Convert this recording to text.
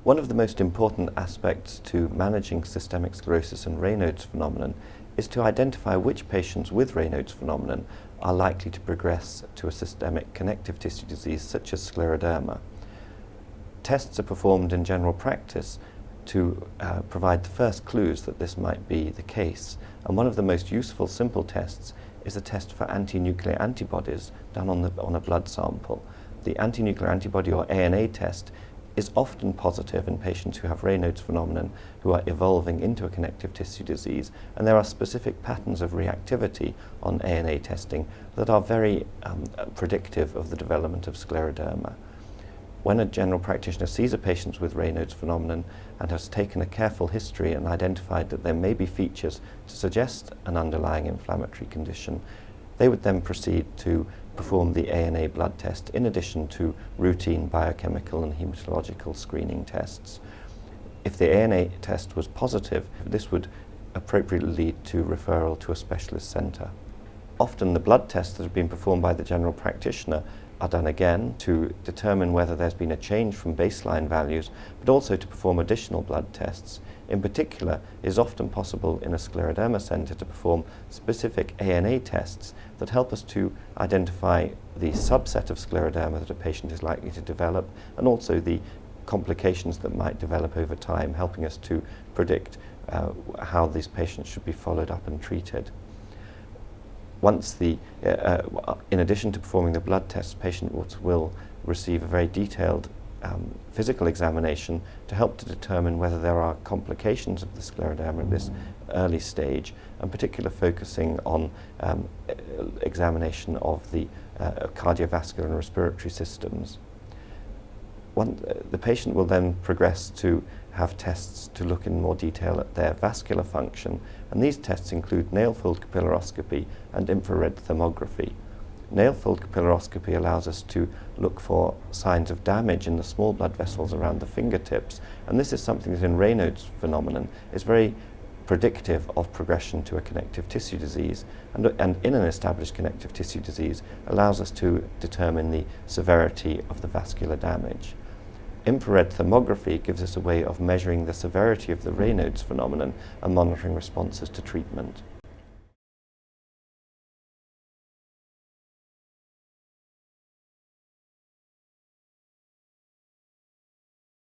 One of the most important aspects to managing systemic sclerosis and Raynaud's phenomenon is to identify which patients with Raynaud's phenomenon are likely to progress to a systemic connective tissue disease such as scleroderma. Tests are performed in general practice to provide the first clues that this might be the case, and one of the most useful simple tests is a test for anti-nuclear antibodies done on a blood sample. The anti-nuclear antibody, or ANA test, is often positive in patients who have Raynaud's phenomenon who are evolving into a connective tissue disease, and there are specific patterns of reactivity on ANA testing that are very predictive of the development of scleroderma. When a general practitioner sees a patient with Raynaud's phenomenon and has taken a careful history and identified that there may be features to suggest an underlying inflammatory condition, they would then proceed to perform the ANA blood test in addition to routine biochemical and hematological screening tests. If the ANA test was positive, this would appropriately lead to referral to a specialist centre. Often the blood tests that have been performed by the general practitioner are done again to determine whether there's been a change from baseline values, but also to perform additional blood tests. In particular, it is often possible in a scleroderma centre to perform specific ANA tests that help us to identify the subset of scleroderma that a patient is likely to develop, and also the complications that might develop over time, helping us to predict how these patients should be followed up and treated. Once in addition to performing the blood tests, patients will receive a very detailed physical examination to help to determine whether there are complications of the scleroderma at this early stage, and particularly focusing on examination of the cardiovascular and respiratory systems. The patient will then progress to have tests to look in more detail at their vascular function, and these tests include nail-filled capillaroscopy and infrared thermography. Nail-filled capillaroscopy allows us to look for signs of damage in the small blood vessels around the fingertips, and this is something that in Raynaud's phenomenon is very predictive of progression to a connective tissue disease, and in an established connective tissue disease allows us to determine the severity of the vascular damage. Infrared thermography gives us a way of measuring the severity of the Raynaud's phenomenon and monitoring responses to treatment.